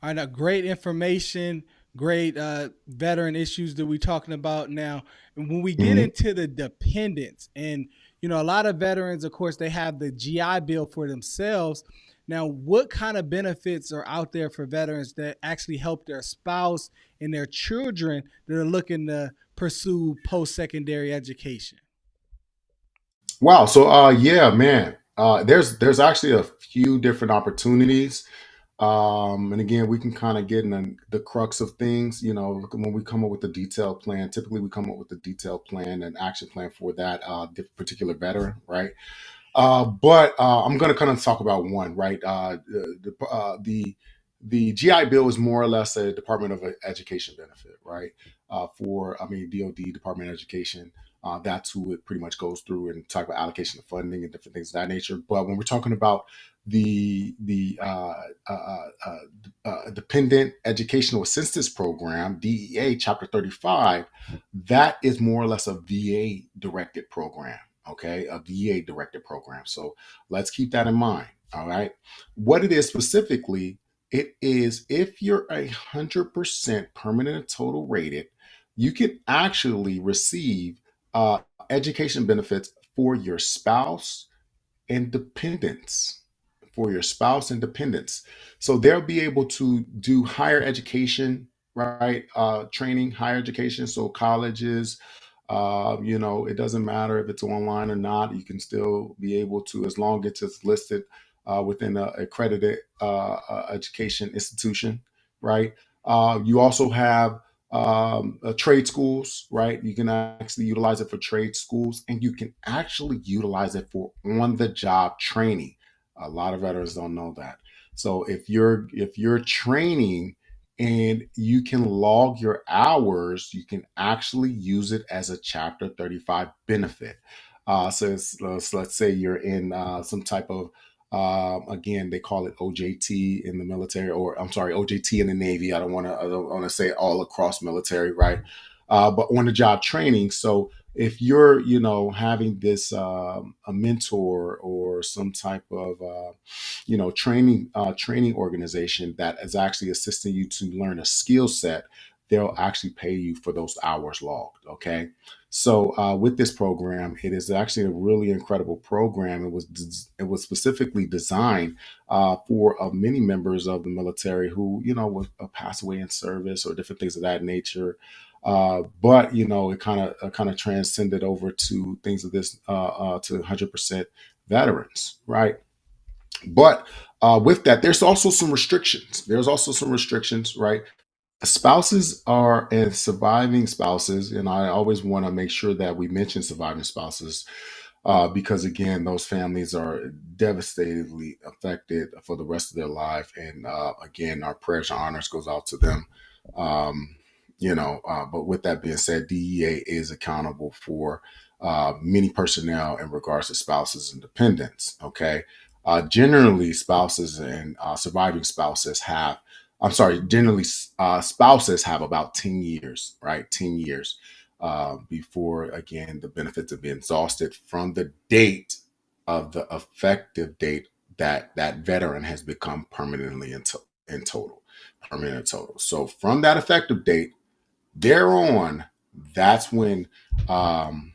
All right, now, great information, great veteran issues that we're talking about now. And when we get Mhm. into the dependents, and a lot of veterans, of course, they have the GI Bill for themselves. Now, what kind of benefits are out there for veterans that actually help their spouse and their children that are looking to pursue post secondary education? Wow. So yeah, man. There's actually a few different opportunities. And again, we can kind of get in the crux of things. When we come up with a detailed plan, typically we come up with a detailed plan and action plan for that particular veteran, right? But I'm going to kind of talk about one, right? The GI Bill is more or less a Department of Education benefit, right? I mean, DoD, Department of Education. That's who it pretty much goes through and talk about allocation of funding and different things of that nature. But when we're talking about the Dependent Educational Assistance Program, DEA, Chapter 35, that is more or less a VA directed program, okay, a VA directed program. So let's keep that in mind. All right. What it is specifically, it is if you're 100% permanent and total rated, you can actually receive uh, education benefits for your spouse and dependents. For your spouse and dependents. So they'll be able to do higher education, right? Training, higher education. So colleges, it doesn't matter if it's online or not. You can still be able to, as long as it's listed within an accredited education institution, right? You also have trade schools, right? You can actually utilize it for trade schools, and you can actually utilize it for on-the-job training. A lot of veterans don't know that. So if you're training and you can log your hours, you can actually use it as a Chapter 35 benefit. Let's say you're in some type of again, they call it OJT in the military, or I'm sorry, OJT in the Navy. I don't want to say all across military, right? But on the job training. So if you're, having this a mentor or some type of training organization that is actually assisting you to learn a skill set, they'll actually pay you for those hours logged. Okay. So with this program, it is actually a really incredible program. It was specifically designed for many members of the military who would pass away in service or different things of that nature. But it kind of transcended over to things of this to 100% veterans, right? But with that, there's also some restrictions. There's also some restrictions, right? Spouses are and surviving spouses, and I always want to make sure that we mention surviving spouses because again, those families are devastatedly affected for the rest of their life, and again, our prayers and honors goes out to them. Um, but with that being said, DEA is accountable for many personnel in regards to spouses and dependents. Okay, generally, spouses and surviving spouses have I'm sorry, generally spouses have about 10 years, right? 10 years before, again, the benefits have been exhausted from the date of the effective date that that veteran has become permanently in total, permanent in total. So from that effective date, thereon, that's when um,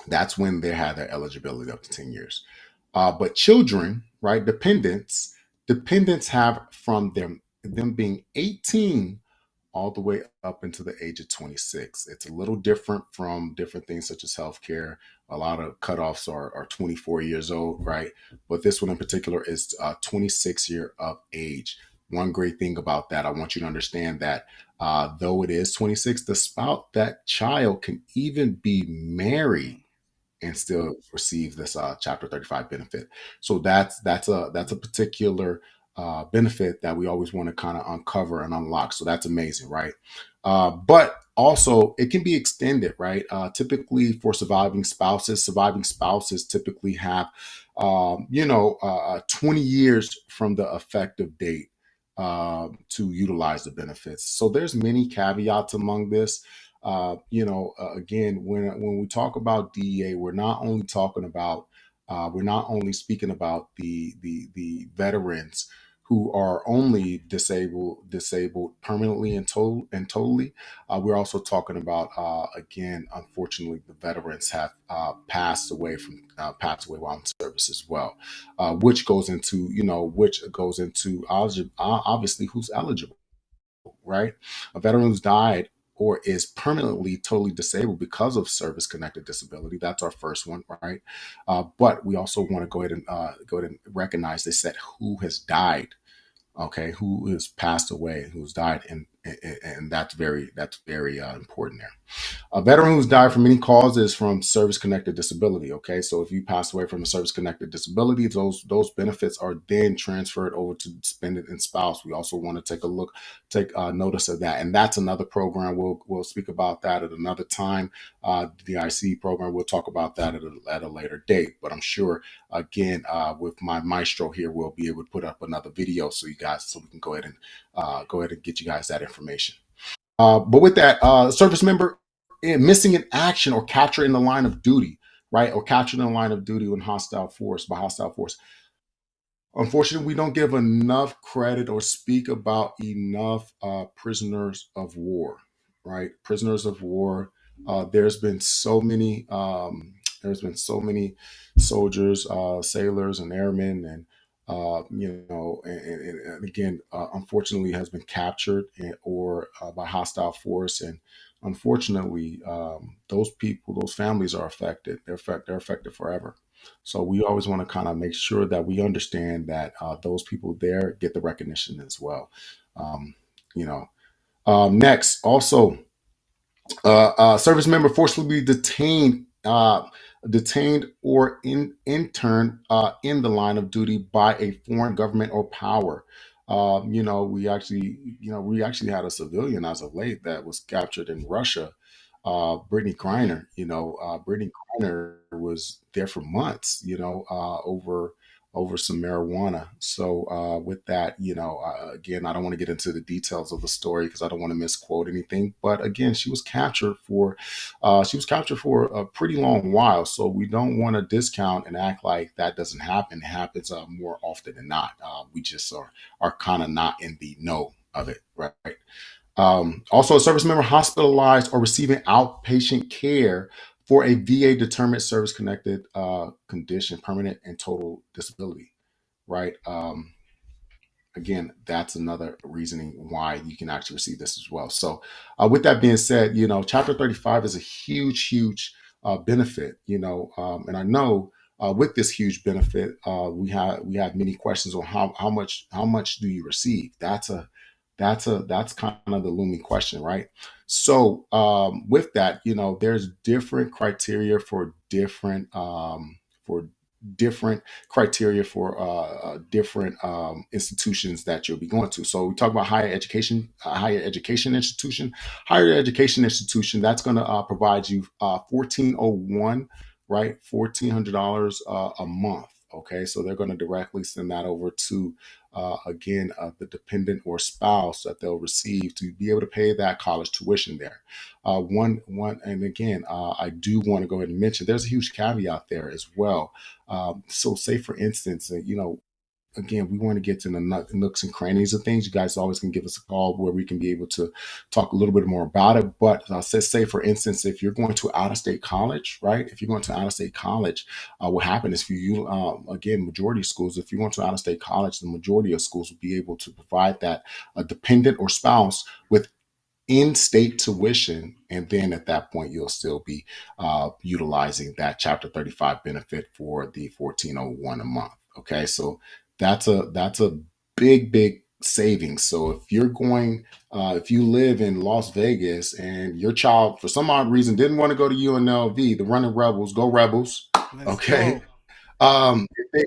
that's when they have their eligibility up to 10 years. But children, right, dependents have from them being 18 all the way up into the age of 26. It's a little different from different things such as healthcare. A lot of cutoffs are 24 years old, right? But this one in particular is 26 year of age. One great thing about that, I want you to understand that though it is 26, the spouse, that child can even be married and still receive this Chapter 35 benefit. So that's a particular benefit that we always want to kind of uncover and unlock. So that's amazing, right? But also it can be extended, right? Typically for surviving spouses typically have 20 years from the effective date to utilize the benefits. So there's many caveats among this. Again, when we talk about DEA, we're not only speaking about the veterans who are only disabled permanently and totally. We're also talking about again, unfortunately, the veterans have passed away while in service as well, which goes into obviously who's eligible, right? A veteran who's died or is permanently totally disabled because of service connected disability. That's our first one, right? But we also want to go ahead and recognize, they said, who has died, okay, who has passed away, who's died, and that's very important there. A veteran who's died from any causes from service-connected disability. Okay, so if you pass away from a service-connected disability, those benefits are then transferred over to dependent and spouse. We also want to take notice of that, and that's another program. We'll speak about that at another time. The DIC program, we'll talk about that at a later date. But I'm sure, again, with my maestro here, we'll be able to put up another video so we can go ahead and get you guys that information. But with that, service member missing in action or captured in the line of duty, right? Or captured in the line of duty when hostile force. Unfortunately, we don't give enough credit or speak about enough prisoners of war, right? Prisoners of war. There's been so many. There's been so many soldiers, sailors, and airmen, and and again, unfortunately, has been captured or by hostile force, and unfortunately, those people, those families are affected. They're affected forever. So we always want to kind of make sure that we understand that those people there get the recognition as well. Um, you know. Next, also, service member forcibly detained or interned in the line of duty by a foreign government or power. We actually had a civilian as of late that was captured in Russia. Brittany Griner, Brittany Griner was there for months, over some marijuana. So with that, again, I don't want to get into the details of the story because I don't want to misquote anything. But again, she was captured for a pretty long while. So we don't want to discount and act like that doesn't happen. It happens more often than not. We just are kind of not in the know of it, right? Also, a service member hospitalized or receiving outpatient care for a VA determined service connected condition, permanent and total disability, right? Again, that's another reasoning why you can actually receive this as well. So, with that being said, Chapter 35 is a huge benefit, and I know with this huge benefit, we have many questions on how much do you receive. That's kind of the looming question, right? So, with that, there's different criteria for different criteria for different institutions that you'll be going to. So we talk about higher education institution. Higher education institution, that's going to provide you 1401, right? $1,400 a month. Okay, so they're going to directly send that over to the dependent or spouse that they'll receive to be able to pay that college tuition there. And again, I do want to go ahead and mention there's a huge caveat there as well. So, say for instance, again, we want to get to the nooks and crannies of things. You guys always can give us a call where we can be able to talk a little bit more about it. But say for instance, if you're going to out of state college, right? If you're going to out of state college, what happens is for you, again, majority of schools, if you're going to out of state college, the majority of schools will be able to provide that a dependent or spouse with in-state tuition, and then at that point you'll still be utilizing that Chapter 35 benefit for the 1401 a month. Okay, so that's a big savings. So if you live in Las Vegas and your child for some odd reason didn't want to go to UNLV, the Running Rebels, go Rebels. Let's Okay. go. If they,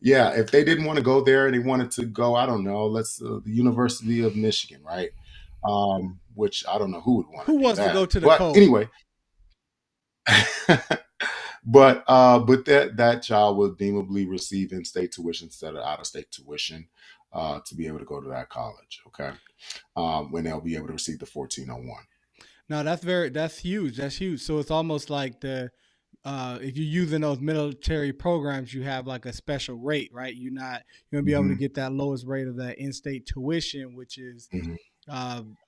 yeah, if they didn't want to go there and they wanted to go, I don't know, the University of Michigan, right? Which I don't know who would want Who to do wants to that. go to the But cold? anyway, but that child will deemably receive in-state tuition instead of out-of-state tuition to be able to go to that college. Okay, when they'll be able to receive the 1401. No, that's huge. That's huge. So it's almost like if you're using those military programs, you have like a special rate, right? You're gonna be able to Hmm. get that lowest rate of that in-state tuition, which is Hmm.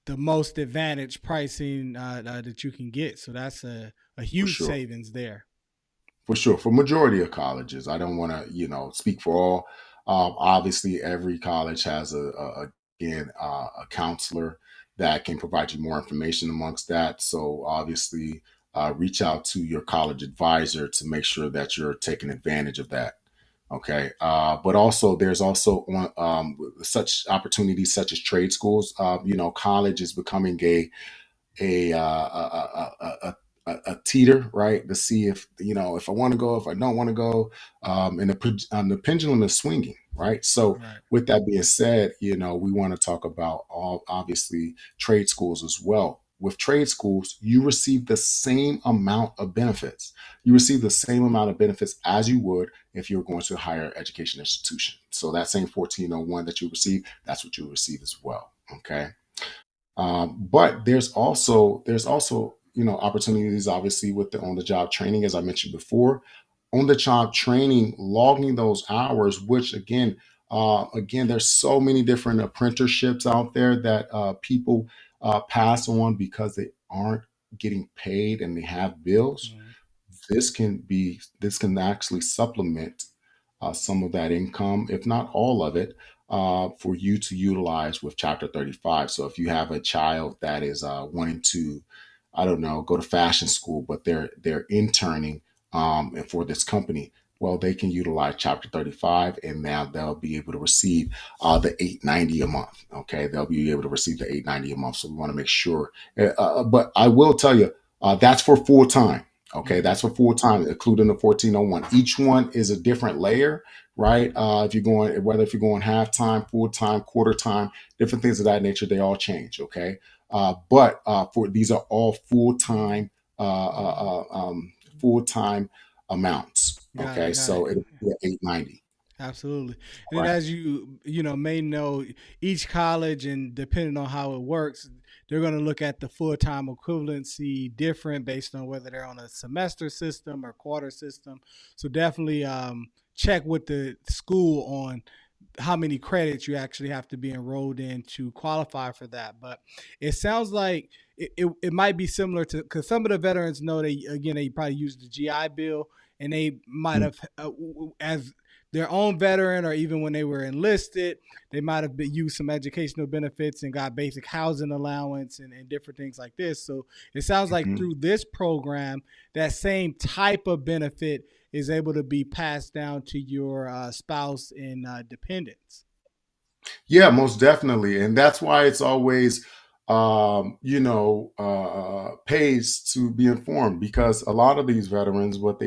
the most advantage pricing that you can get. So that's a For huge sure. savings there. For sure. For majority of colleges, I don't want to, speak for all. Obviously, every college has again a counselor that can provide you more information amongst that. So obviously, reach out to your college advisor to make sure that you're taking advantage of that. Okay, but also there's also such opportunities such as trade schools. College is becoming a teeter, right? To see if if I want to go, if I don't want to go, and the pendulum is swinging, right? So Right. with that being said, we want to talk about all obviously trade schools as well. With trade schools, you receive the same amount of benefits. You receive the same amount of benefits as you would if you were going to a higher education institution. So that same 1401 that you receive, that's what you receive as well. Okay. But there's also opportunities obviously with the on the job training, as I mentioned before. On the job training, logging those hours, which again, there's so many different apprenticeships out there that people pass on because they aren't getting paid and they have bills. Mhm. This can actually supplement some of that income, if not all of it, for you to utilize with Chapter 35. So if you have a child that is wanting to, I don't know, go to fashion school, but they're interning and for this company, well, they can utilize Chapter 35, and now they'll be able to receive the 890 a month. Okay, they'll be able to receive the 890 a month. So we want to make sure. But I will tell you, that's for full time. Okay, Mhm. that's for full time, including the 1401. Each one is a different layer, right? If you're going, whether if you're going half time, full time, quarter time, different things of that nature, they all change. Okay, but for these are all full time amounts. Got Okay, it. Got it. so it'll be 890. Absolutely. And then Right. as may know, each college and depending on how it works, they're going to look at the full-time equivalency different based on whether they're on a semester system or quarter system. So definitely check with the school on how many credits you actually have to be enrolled in to qualify for that. But it sounds like it might be similar to because some of the veterans know they probably use the GI Bill and they might have as their own veteran or even when they were enlisted they might have used some educational benefits and got basic housing allowance and different things like this. So it sounds like Mhm. through this program that same type of benefit is able to be passed down to your spouse and dependents. Yeah, most definitely. And that's why it's always, pays to be informed because a lot of these veterans, what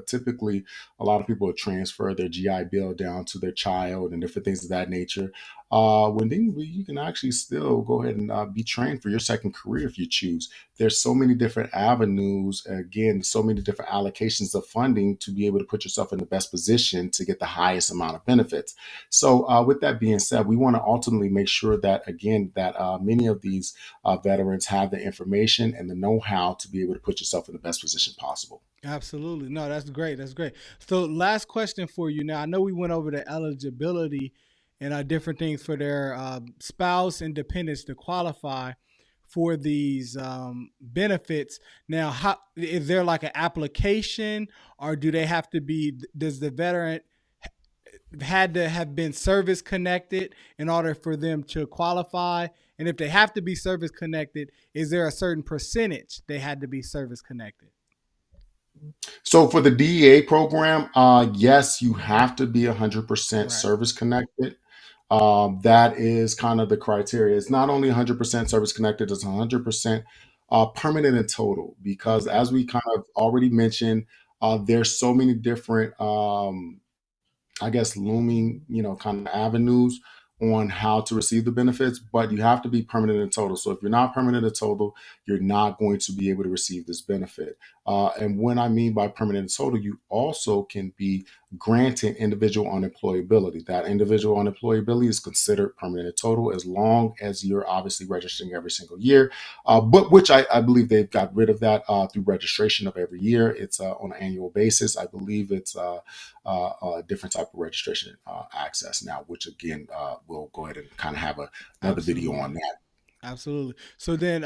typically a lot of people would transfer their GI Bill down to their child and different things of that nature. When then you can actually still go ahead and be trained for your second career if you choose. There's so many different avenues, again, so many different allocations of funding to be able to put yourself in the best position to get the highest amount of benefits. So, with that being said, we want to ultimately make sure that, again, that many of these veterans have the information and the know-how to be able to put yourself in the best position possible. Absolutely. No, that's great. That's great. So, last question for you. Now, I know we went over the eligibility and different things for their spouse and dependents to qualify for these benefits. Now, how is there like an application, or do they have to be? Does the veteran had to have been service connected in order for them to qualify? And if they have to be service connected, is there a certain percentage they had to be service connected? So, for the DEA program, yes, you have to be 100% Right. service connected. That is kind of the criteria. It's not only 100% service connected; it's 100% permanent and total. Because Okay. as we kind of already mentioned, there's so many different I guess, looming, kind of avenues on how to receive the benefits, but you have to be permanent in total. So if you're not permanent in total, you're not going to be able to receive this benefit. And when I mean by permanent and total, you also can be granted individual unemployability. That individual unemployability is considered permanent and total as long as you're obviously registering every single year. But which I believe they've got rid of that through registration of every year. It's on an annual basis. I believe it's a different type of registration access now, which again, we'll go ahead and kind of have another video on Absolutely. that. Absolutely. So then,